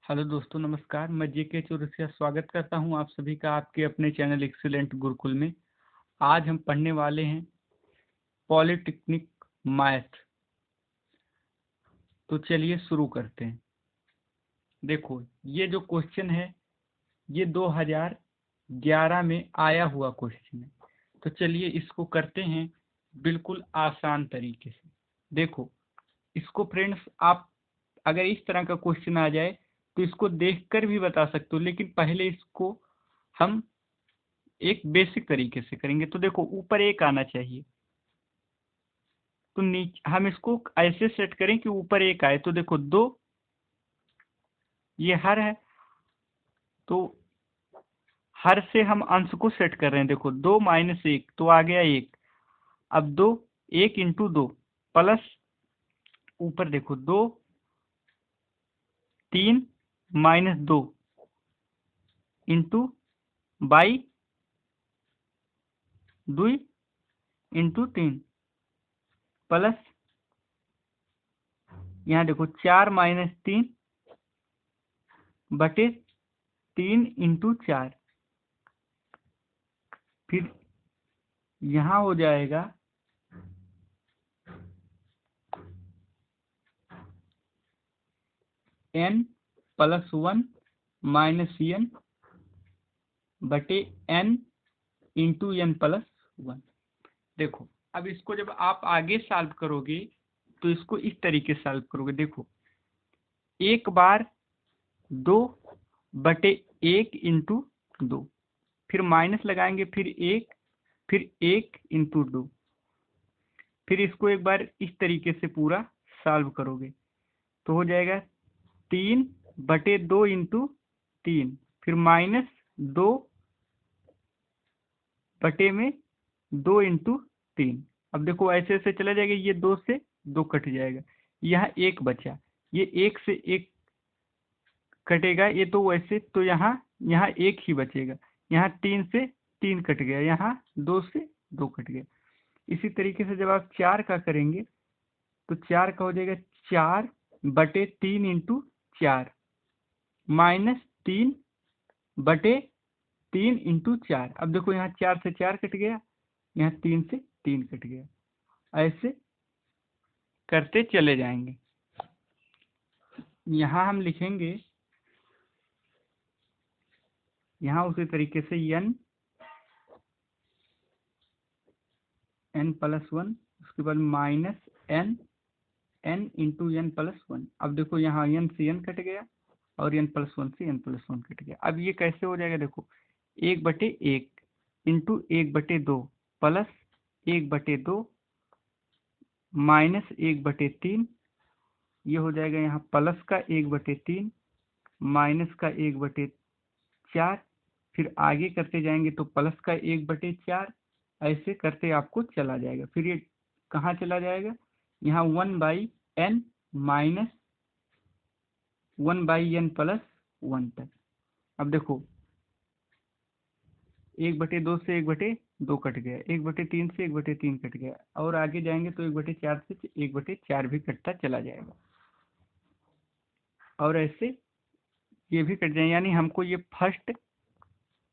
Hello दोस्तों, नमस्कार। मैं जेके चौरसिया स्वागत करता हूं आप सभी का आपके अपने चैनल एक्सीलेंट गुरुकुल में। आज हम पढ़ने वाले हैं पॉलिटेक्निक मैथ। तो चलिए शुरू करते हैं। देखो, ये जो क्वेश्चन है ये 2011 में आया हुआ क्वेश्चन है। तो चलिए इसको करते हैं बिल्कुल आसान तरीके से। देखो, इसको फ्रेंड्स आप अगर इस तरह का क्वेश्चन आ जाए तो इसको देखकर भी बता सकते हो, लेकिन पहले इसको हम एक बेसिक तरीके से करेंगे। तो देखो, ऊपर एक आना चाहिए, तो नीचे हम इसको ऐसे सेट करें कि ऊपर एक आए। तो देखो, दो, ये हर है, तो हर से हम अंश को सेट कर रहे हैं। देखो, 2 - 1 तो आ गया 1। अब 2, 1 × 2 प्लस ऊपर देखो 2, 3 - 2 इंटू बाई 2 × 3 प्लस यहाँ देखो 4 - 3 बटे 3 × 4। फिर यहाँ हो जाएगा n+1 - n बटे n × n+1। देखो, अब इसको जब आप आगे सॉल्व करोगे तो इसको इस तरीके से सॉल्व करोगे। देखो, एक बार 2/1 × 2, फिर माइनस लगाएंगे, फिर 1, फिर 1 × 2, फिर इसको एक बार इस तरीके से पूरा सॉल्व करोगे तो हो जाएगा 3/2 × 3, फिर -2 बटे में 2 × 3। अब देखो ऐसे ऐसे चला जाएगा, ये 2 से 2 कट जाएगा, यहाँ 1 बचा, ये 1 से 1 कटेगा, ये तो वैसे तो यहाँ यहाँ 1 ही बचेगा, यहाँ 3 से 3 कट गया, यहाँ 2 से 2 कट गया। इसी तरीके से जब आप 4 का करेंगे तो 4 का हो जाएगा 4/3 × 4 -3/3 × 4। अब देखो, यहाँ 4 से 4 कट गया, यहाँ 3 से 3 कट गया। ऐसे करते चले जाएंगे। यहाँ हम लिखेंगे, यहाँ उसी तरीके से n+1, उसके बाद -n × n+1। अब देखो, यहाँ n से n कट गया और n+1 से n+1 कट गया। अब ये कैसे हो जाएगा? देखो, 1/1 × 1/2 प्लस 1/2 -1/3, ये हो जाएगा यहाँ प्लस का 1/3 माइनस का 1/4। फिर आगे करते जाएंगे तो प्लस का 1/4, ऐसे करते आपको चला जाएगा। फिर ये कहाँ चला जाएगा? यहाँ 1/n माइनस 1/n+1 तक। अब देखो, 1/2 से 1/2 कट गया, 1/3 से 1/3 कट गया, और आगे जाएंगे तो 1/4 से 1/4 भी कटता चला जाएगा, और ऐसे ये भी कट जाएंगे, यानी हमको ये फर्स्ट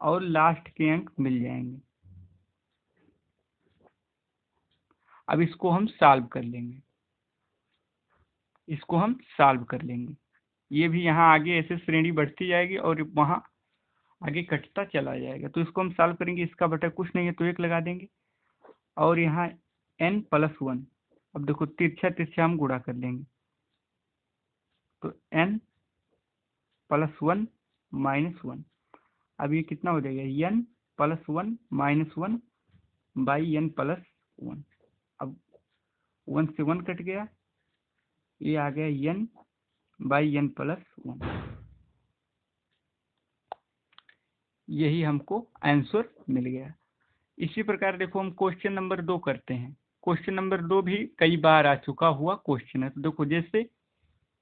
और लास्ट के अंक मिल जाएंगे। अब इसको हम सॉल्व कर लेंगे, इसको हम सॉल्व कर लेंगे। ये भी यहाँ आगे ऐसे श्रेणी बढ़ती जाएगी और वहाँ आगे कटता चला जाएगा। तो इसको हम सॉल्व करेंगे, इसका बटा कुछ नहीं है तो 1 लगा देंगे, और यहाँ n+1। अब देखो, तिरछा तिरछा हम गुणा कर लेंगे, तो n+1 - 1। अब ये कितना हो जाएगा? n+1 - 1/n+1। अब 1 से 1 कट गया, ये आ गया n/n+1। यही हमको आंसर मिल गया। इसी प्रकार देखो, हम क्वेश्चन नंबर 2 करते हैं। क्वेश्चन नंबर 2 भी कई बार आ चुका हुआ क्वेश्चन है। तो देखो, जैसे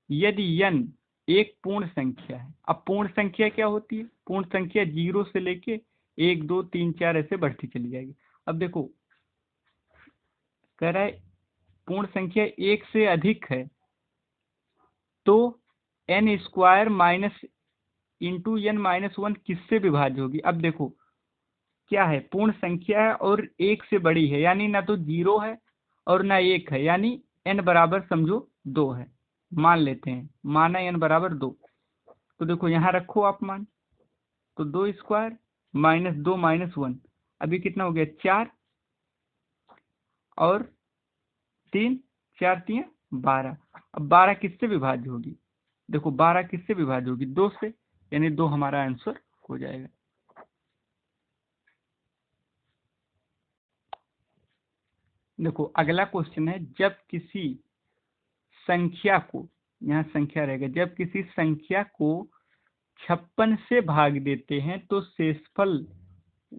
यदि n एक पूर्ण संख्या है। अब पूर्ण संख्या क्या होती है? पूर्ण संख्या 0 से लेके 1 2 3 4 ऐसे बढ़ती चली जाएगी। अब देखो, कह रहा है पूर्ण संख्या 1 से अधिक है तो N square minus into N minus one किससे विभाज्य होगी। अब देखो क्या है, पूर्ण संख्या है और एक से बड़ी है, यानी ना तो 0 है और ना 1 है, यानी एन बराबर समझो 2 है। मान लेते हैं, माना एन बराबर 2। तो देखो यहाँ रखो आप मान, तो 2 स्क्वायर माइनस 2 माइनस 1, अभी कितना हो गया 4 और 3, 4 3 12। अब 12 किससे विभाज्य होगी, देखो 12 किससे विभाज्य होगी 2 से, यानी 2 हमारा आंसर हो जाएगा। देखो अगला क्वेश्चन है, जब किसी संख्या को, यहाँ संख्या रहेगा, जब किसी संख्या को 56 से भाग देते हैं तो शेषफल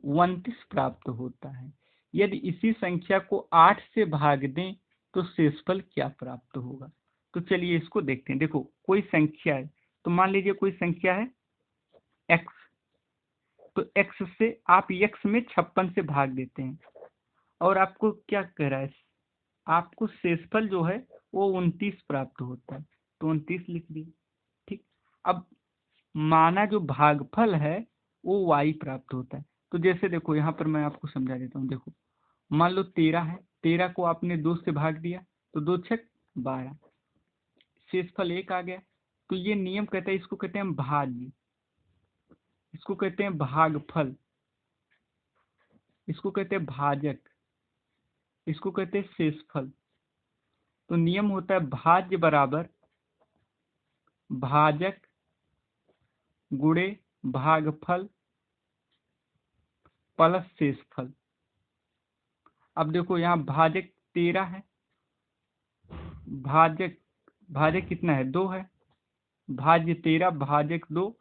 29 प्राप्त होता है। यदि इसी संख्या को 8 से भाग दें तो शेषफल क्या प्राप्त होगा। तो चलिए इसको देखते हैं। देखो कोई संख्या है, तो मान लीजिए कोई संख्या है x, तो x से आप x में 56 से भाग देते हैं और आपको क्या कह रहा है, आपको शेषफल जो है वो 29 प्राप्त होता है, तो 29 लिख दिए। ठीक, अब माना जो भागफल है वो y प्राप्त होता है। तो जैसे देखो यहाँ पर मैं आपको समझा देता हूँ। देखो मान लो 13 है, 13 को आपने 2 से भाग दिया तो 2 छक 12, शेषफल 1 आ गया। तो ये नियम कहता है, इसको कहते हैं भाज्य, इसको कहते हैं भागफल, इसको कहते हैं भाजक, इसको कहते हैं शेषफल। तो नियम होता है भाज्य बराबर भाजक गुणे भागफल प्लस शेषफल। अब देखो यहाँ भाजक 13 है, भाजक भाजक कितना है 2 है, भाज्य 13 भाजक 2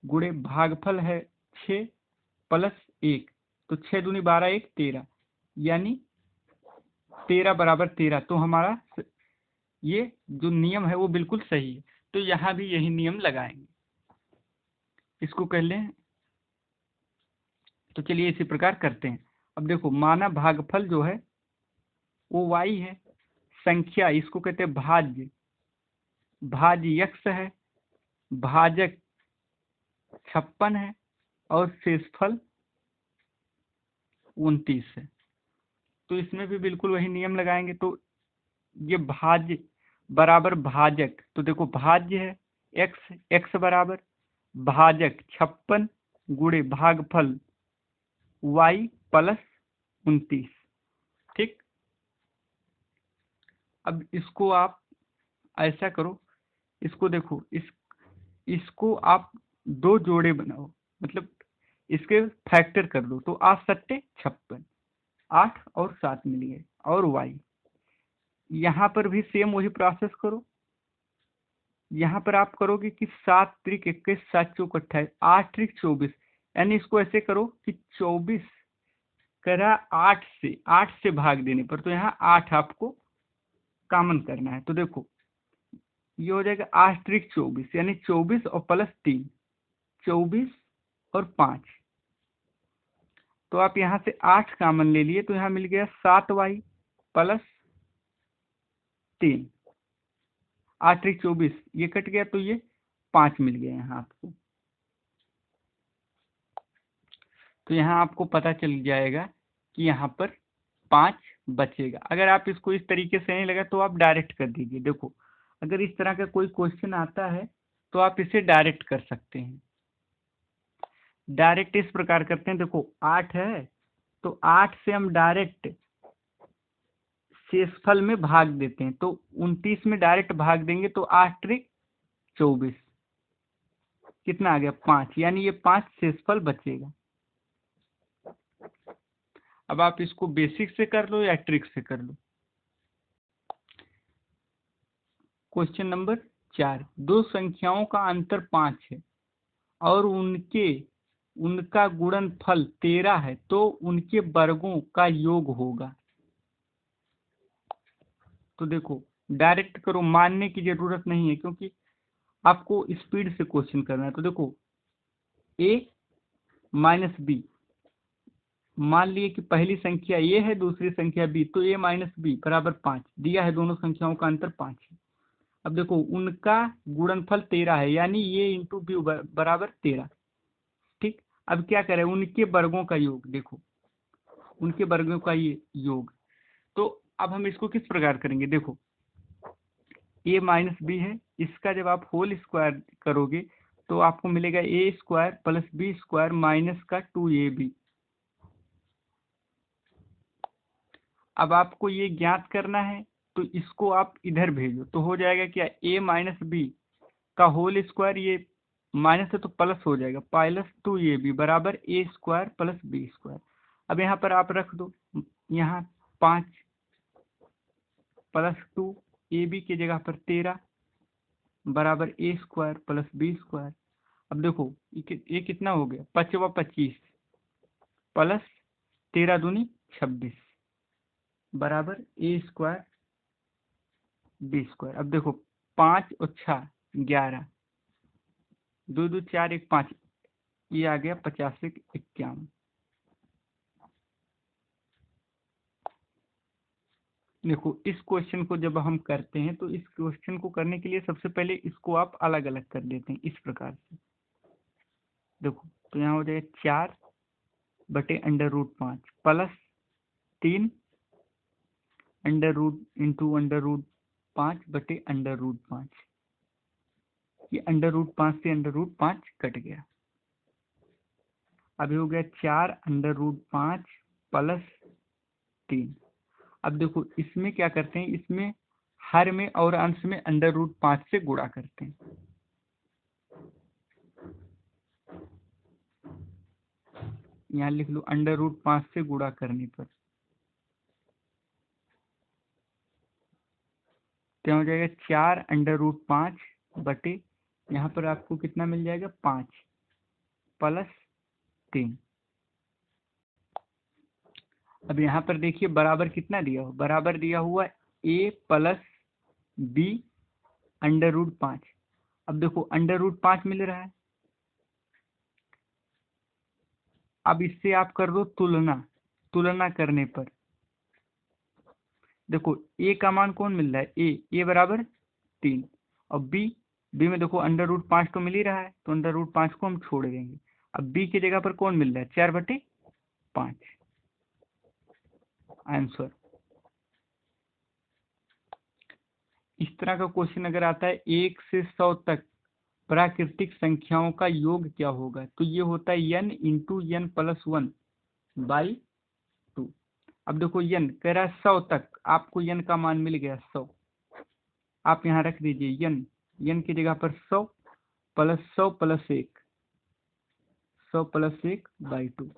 गुणे भागफल है 6 प्लस 1, तो 6 दूनी 12 1 13, यानी 13 बराबर 13। तो हमारा ये जो नियम है वो बिल्कुल सही है, तो यहाँ भी यही नियम लगाएंगे, इसको कर लें। तो चलिए इसी प्रकार करते हैं। अब देखो माना भागफल जो है वो y है, संख्या इसको कहते हैं भाज्य, भाज्य x है, भाजक 56 है और शेषफल 29 है। तो इसमें भी बिल्कुल वही नियम लगाएंगे। तो ये भाज्य बराबर भाजक, तो देखो भाज्य है x, x बराबर भाजक 56 गुणे भागफल y प्लस 29। ठीक, अब इसको आप ऐसा करो, इसको देखो इसको आप 2 जोड़े बनाओ, मतलब इसके फैक्टर कर दो, तो 8 सट्टे 56, 8 और 7 मिल गए, और y यहाँ पर भी सेम वही प्रोसेस करो। यहाँ पर आप करोगे कि 7 त्रिक 21, 7 चौक 28, 8 त्रिक 24, यानी इसको ऐसे करो कि 24 करा 8 से भाग देने पर, तो यहाँ 8 आपको कॉमन करना है। तो देखो ये हो जाएगा 8 त्रिक 24, यानी 24 और प्लस 3, 24 और 5। तो आप यहाँ से 8 कॉमन ले लिए, तो यहाँ मिल गया 7y प्लस 3, 8 त्रिक 24, ये कट गया तो ये 5 मिल गया यहाँ आपको। तो यहाँ आपको पता चल जाएगा कि यहाँ पर 5 बचेगा। अगर आप इसको इस तरीके से नहीं लगा तो आप डायरेक्ट कर दीजिए। देखो अगर इस तरह का कोई क्वेश्चन आता है तो आप इसे डायरेक्ट कर सकते हैं। डायरेक्ट इस प्रकार करते हैं, देखो 8 है तो 8 से हम डायरेक्ट शेषफल में भाग देते हैं, तो 29 में डायरेक्ट भाग देंगे तो 8 त्रिक 24, कितना आ गया 5, यानी ये 5 शेषफल बचेगा। अब आप इसको बेसिक से कर लो या ट्रिक से कर लो। क्वेश्चन नंबर 4, दो संख्याओं का अंतर 5 है और उनका गुणनफल 13 है, तो उनके वर्गों का योग होगा। तो देखो डायरेक्ट करो, मानने की जरूरत नहीं है क्योंकि आपको स्पीड से क्वेश्चन करना है। तो देखो a माइनस बी, मान लिए कि पहली संख्या a है दूसरी संख्या b, तो a माइनस बी बराबर 5 दिया है, दोनों संख्याओं का अंतर 5 है। अब देखो उनका गुणनफल 13 है, यानी ये इंटू बी बराबर 13। ठीक, अब क्या करें, उनके वर्गों का योग, देखो उनके वर्गों का ये योग। तो अब हम इसको किस प्रकार करेंगे, देखो a माइनस बी है, इसका जब आप होल स्क्वायर करोगे तो आपको मिलेगा a square plus b square minus का 2ab। अब आपको ये ज्ञात करना है तो इसको आप इधर भेजो तो हो जाएगा क्या, a माइनस बी का होल स्क्वायर, ये माइनस है तो प्लस हो जाएगा, प्लस 2ab बराबर ए स्क्वायर प्लस बी स्क्वायर। अब यहाँ पर आप रख दो, यहाँ 5 प्लस 2ab की जगह पर 13 बराबर ए स्क्वायर प्लस बी स्क्वायर। अब देखो ये कितना हो गया, 5 25 प्लस 13 दूनी 26 बराबर ए स्क्वायर बी स्क्वायर। अब देखो 5 और 6 11, 2 2 4 1 5, ये आ गया 50 से 51। देखो इस क्वेश्चन को जब हम करते हैं तो इस क्वेश्चन को करने के लिए सबसे पहले इसको आप अलग अलग कर देते हैं इस प्रकार से। देखो तो यहाँ हो जाएगा 4 बटे under root 5 plus 3 under root into under root 5 बटे अंडर रूट 5। ये अंडर रूट 5 से अंडर रूट 5 कट गया। अभी हो गया 4 अंडर रूट 5 प्लस 3। अब देखो इसमें क्या करते हैं, इसमें हर में और अंश में अंडर रूट 5 से गुणा करते हैं। यहाँ लिख लो अंडर रूट 5 से गुणा करने पर क्या हो जाएगा, 4 अंडर रूट 5 बटे यहाँ पर आपको कितना मिल जाएगा, 5 प्लस 3। अब यहाँ पर देखिए बराबर कितना दिया हुआ, बराबर दिया हुआ a plus B under root 5। अब देखो अंडर रूट 5 मिल रहा है, अब इससे आप कर दो तुलना, तुलना करने पर देखो a का मान कौन मिल रहा है, a बराबर 3 और b में देखो अंडर रूट 5 तो मिल ही रहा है, तो अंडर रूट 5 को हम छोड़ देंगे। अब b की जगह पर कौन मिल रहा है, 4 बटे 5 आंसर। इस तरह का क्वेश्चन अगर आता है 1 से 100 तक प्राकृतिक संख्याओं का योग क्या होगा, तो ये होता है n into n plus 1 by 2। अब देखो n कह रहा है 100 तक, आपको n का मान मिल गया 100, आप यहाँ रख दीजिए n की जगह पर 100 प्लस 100 प्लस 1, 100 प्लस 1 बाई 2।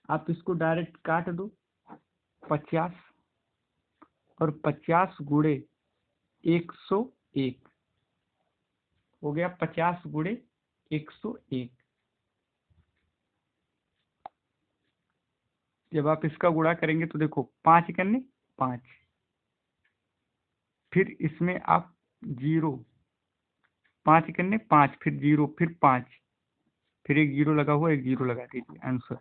आप इसको डायरेक्ट काट दो, 50 और 50 गुणे 101 हो गया, 50 गुणे 101। जब आप इसका गुणा करेंगे तो देखो 5 करने 5, फिर इसमें आप 0, 5 करने 5, फिर 0, फिर 5, फिर एक 0 लगा हुआ, एक 0 लगा दीजिए आंसर।